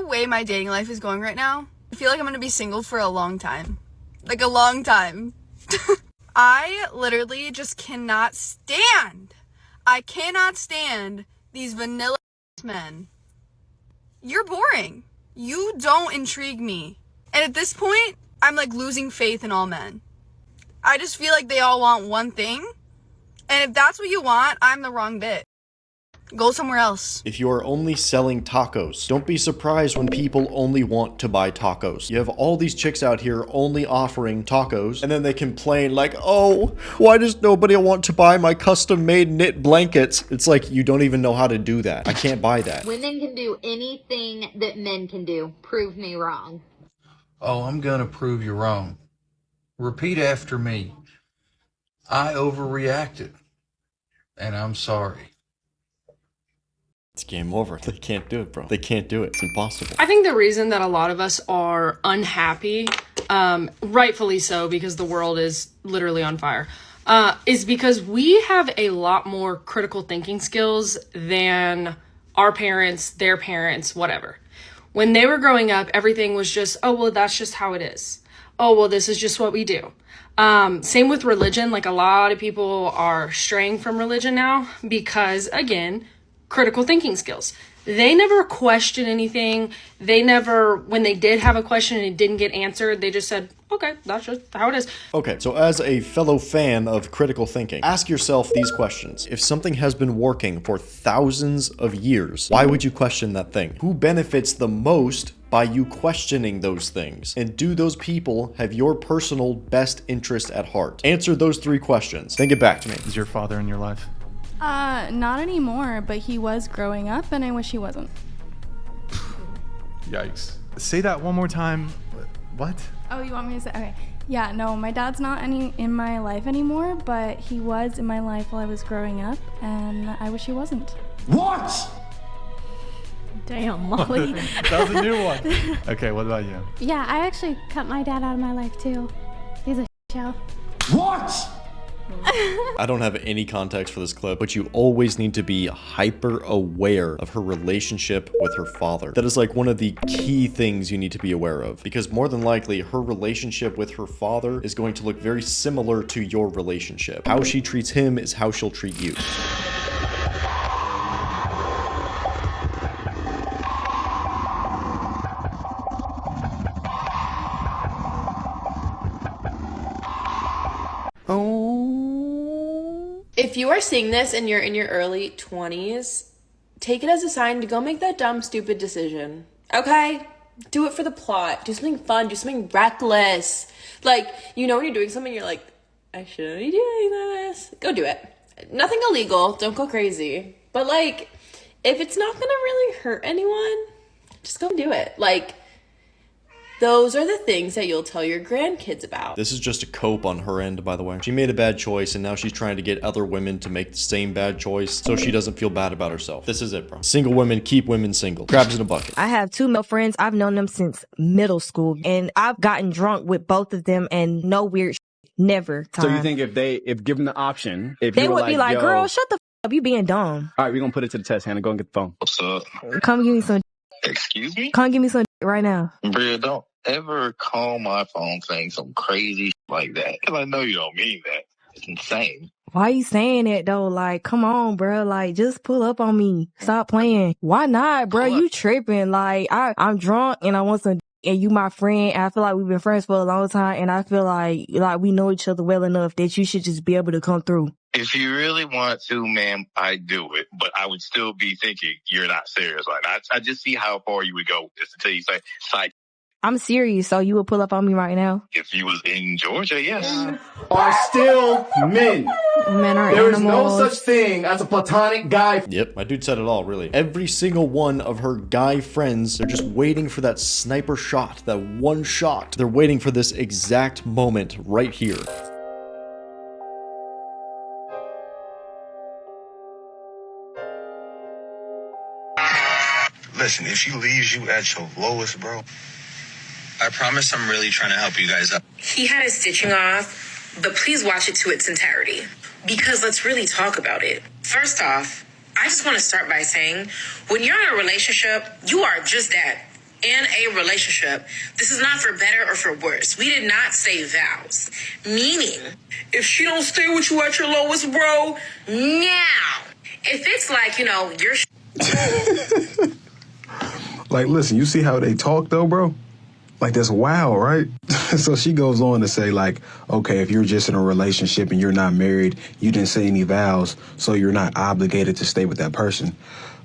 way my dating life is going right now, I feel like I'm gonna be single for a long time. Like a long time. I literally just cannot stand. I cannot stand these vanilla men. You're boring. You don't intrigue me. And at this point, I'm like losing faith in all men. I just feel like they all want one thing. And if that's what you want, I'm the wrong bitch. Go somewhere else. If you are only selling tacos, don't be surprised when people only want to buy tacos. You have all these chicks out here only offering tacos, and then they complain like, oh, why does nobody want to buy my custom-made knit blankets? It's like, you don't even know how to do that. I can't buy that. Women can do anything that men can do. Prove me wrong. Oh, I'm gonna prove you wrong. Repeat after me. I overreacted, and I'm sorry. It's game over. They can't do it, bro. They can't do it. It's impossible. I think the reason that a lot of us are unhappy, rightfully so, because the world is literally on fire, is because we have a lot more critical thinking skills than our parents, their parents, whatever. When they were growing up, everything was just, oh, well, that's just how it is. Oh, well, this is just what we do. Same with religion. Like, a lot of people are straying from religion now because, again, critical thinking skills. They never questioned anything. They never, when they did have a question and it didn't get answered, they just said, okay, that's just how it is. Okay, so as a fellow fan of critical thinking, ask yourself these questions. If something has been working for thousands of years, why would you question that thing? Who benefits the most by you questioning those things? And do those people have your personal best interest at heart? Answer those 3 questions. Then get back to me. Is your father in your life? Not anymore, but he was growing up and I wish he wasn't. Yikes. Say that one more time. What? Oh, you want me to say? Okay. Yeah, no, my dad's not in my life anymore, but he was in my life while I was growing up, and I wish he wasn't. What? Damn, Molly. That was a new one. Okay, what about you? Yeah, I actually cut my dad out of my life too. He's a show. What? I don't have any context for this clip, but you always need to be hyper aware of her relationship with her father. That is like one of the key things you need to be aware of, because more than likely her relationship with her father is going to look very similar to your relationship. How she treats him is how she'll treat you. If you are seeing this and you're in your early 20s, take it as a sign to go make that dumb, stupid decision. Okay? Do it for the plot. Do something fun. Do something reckless. Like, you know when you're doing something, you're like, I shouldn't be doing this. Go do it. Nothing illegal. Don't go crazy. But, like, if it's not gonna really hurt anyone, just go do it. Like, those are the things that you'll tell your grandkids about. This is just a cope on her end, by the way. She made a bad choice, and now she's trying to get other women to make the same bad choice so she doesn't feel bad about herself. This is it, bro. Single women keep women single. Crabs in a bucket. I have 2 male friends. I've known them since middle school, and I've gotten drunk with both of them, and no weird never time. So you think if given the option, if they you were would be like, yo, girl, shut the f up, you being dumb. All right, we're gonna put it to the test, Hannah. Go and get the phone. What's up? Come give me some. Excuse me? Come give me some right now. Bria, don't ever call my phone saying some crazy like that. Because I know you don't mean that. It's insane. Why you saying that though? Like, come on, bro. Like, just pull up on me. Stop playing. Why not, bro? You tripping. Like, I'm drunk and I want some and you my friend. And I feel like we've been friends for a long time. And I feel like we know each other well enough that you should just be able to come through. If you really want to, ma'am, I'd do it. But I would still be thinking you're not serious. Like, I just see how far you would go just until you say, psych. I'm serious, so you would pull up on me right now? If you was in Georgia, yes. Are still men. Men are There is animals. no such thing as a platonic guy. Yep, my dude said it all, really. Every single one of her guy friends, they're just waiting for that sniper shot, that one shot. They're waiting for this exact moment right here. Listen, if she leaves you at your lowest, bro, I promise I'm really trying to help you guys out. He had his stitching off, but please watch it to its entirety. Because let's really talk about it. First off, I just want to start by saying, when you're in a relationship, you are just that. in a relationship, this is not for better or for worse. We did not say vows. Meaning, if she don't stay with you at your lowest, bro, now. If it's like, you know, you're... Like, listen, you see how they talk, though, bro? Like, that's wow, right? So she goes on to say, like, okay, if you're just in a relationship and you're not married, you didn't say any vows, so you're not obligated to stay with that person.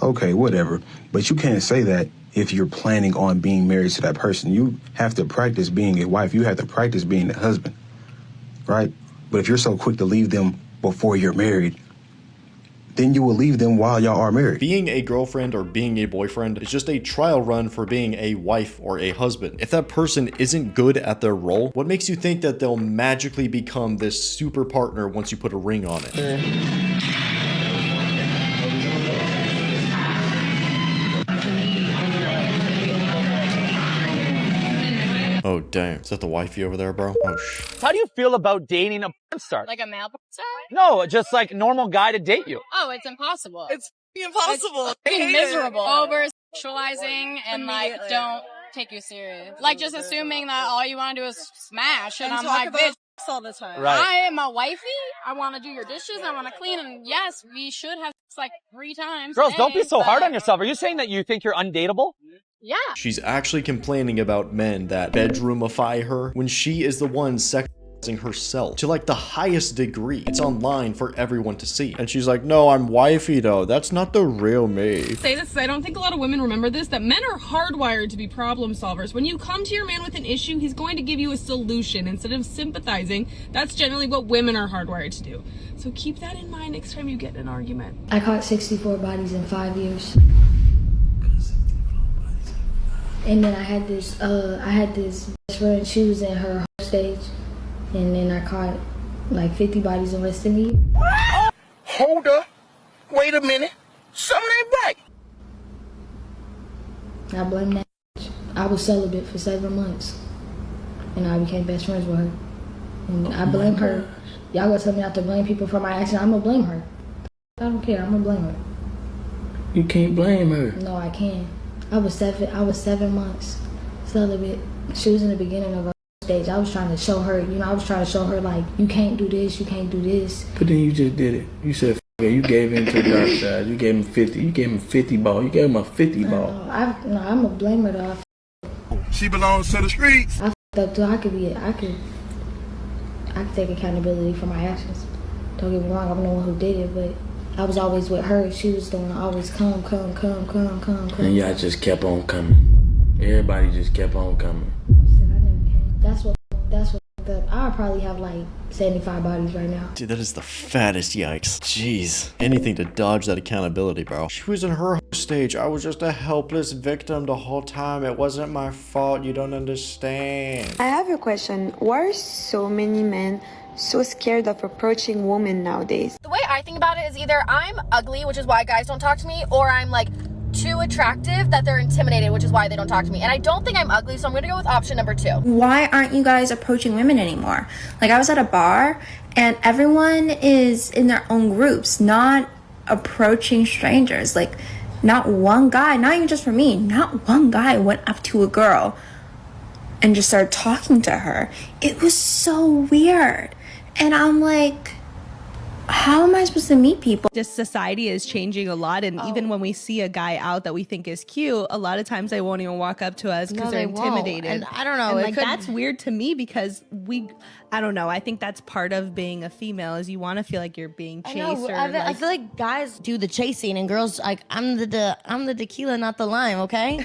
Okay, whatever. But you can't say that if you're planning on being married to that person. You have to practice being a wife. You have to practice being a husband, right? But if you're so quick to leave them before you're married, then you will leave them while y'all are married. Being a girlfriend or being a boyfriend is just a trial run for being a wife or a husband. If that person isn't good at their role, what makes you think that they'll magically become this super partner once you put a ring on it? Oh, damn. Is that the wifey over there, bro? Oh, How do you feel about dating a porn star? Like a male porn star? No, just like normal guy to date you. Oh, it's impossible. It's impossible. It's freaking miserable. Over sexualizing and like don't take you serious. Like just assuming that all you want to do is smash, and I'm talk like, about bitch, all the time. Right. I am a wifey. I want to do your dishes. I want to clean, and yes, we should have sex like 3 times. Girls, a don't be day, so hard but- on yourself. Are you saying that you think you're undateable? Yeah. She's actually complaining about men that bedroomify her when she is the one sexualizing herself to like the highest degree. It's online for everyone to see. And she's like, no, I'm wifey though. That's not the real me. Say this, I don't think a lot of women remember this, that men are hardwired to be problem solvers. When you come to your man with an issue, he's going to give you a solution instead of sympathizing. That's generally what women are hardwired to do. So keep that in mind next time you get in an argument. I caught 64 bodies in 5 years. And then I had this best friend, she was in her stage, and then I caught like 50 bodies in less than a year. Hold up. Wait a minute. Something ain't right. I blame that bitch. I was celibate for 7 months, and I became best friends with her. And I blame her. Y'all gonna tell me not to blame people for my actions? I'm gonna blame her. I don't care. I'm gonna blame her. You can't blame her. No, I can't. I was 7 months celibate. She was in the beginning of her stage. I was trying to show her, like, you can't do this, you can't do this. But then you just did it. You said, F it. You gave in to the dark side. You gave him 50. You gave him 50 ball. You gave him a 50 ball. I'm a blamer though. She belongs to the streets. I f***ed up too. I could take accountability for my actions. Don't get me wrong, I'm the one who did it, but I was always with her. She was the one always come. And y'all just kept on coming. Everybody just kept on coming. That's what up. I would probably have like 75 bodies right now. Dude, that is the fattest yikes. Jeez. Anything to dodge that accountability, bro. She was in her stage. I was just a helpless victim the whole time. It wasn't my fault. You don't understand. I have a question. Why are so many men so scared of approaching women nowadays? The way I think about it is either I'm ugly, which is why guys don't talk to me, or I'm like too attractive that they're intimidated, which is why they don't talk to me. And I don't think I'm ugly, so I'm gonna go with option number 2. Why aren't you guys approaching women anymore? Like, I was at a bar and everyone is in their own groups, not approaching strangers. Like, not one guy, not even just for me, not one guy went up to a girl and just started talking to her. It was so weird. And I'm like, how am I supposed to meet people? Just society is changing a lot, and even when we see a guy out that we think is cute, a lot of times they won't even walk up to us because they're intimidated. And I don't know, And like that's weird to me because I don't know. I think that's part of being a female is you want to feel like you're being chased. I feel like guys do the chasing and girls like I'm the tequila, not the lime. Okay.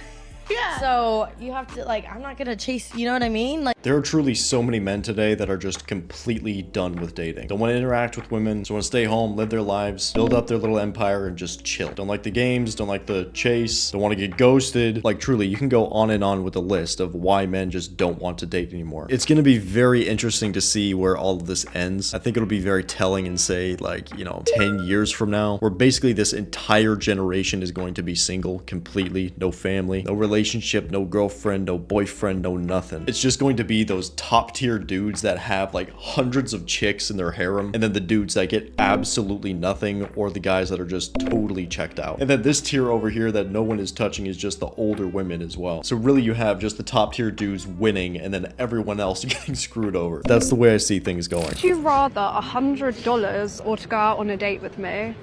Yeah. So you have to like, I'm not gonna chase. You know what I mean? Like. There are truly so many men today that are just completely done with dating. Don't want to interact with women, just want to stay home, live their lives, build up their little empire, and just chill. Don't like the games, don't like the chase, don't want to get ghosted. Like, truly, you can go on and on with a list of why men just don't want to date anymore. It's going to be very interesting to see where all of this ends. I think it'll be very telling and say, like, 10 years from now, where basically this entire generation is going to be single completely, no family, no relationship. relationship, no girlfriend, no boyfriend, no nothing. It's just going to be those top tier dudes that have like hundreds of chicks in their harem, and then the dudes that get absolutely nothing, or the guys that are just totally checked out. And then this tier over here that no one is touching is just the older women as well. So really you have just the top tier dudes winning, and then everyone else getting screwed over. That's the way I see things going. Would you rather $100 or to go out on a date with me?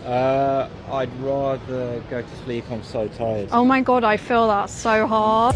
I'd rather go to sleep. I'm so tired. Oh my god, I feel that so hard.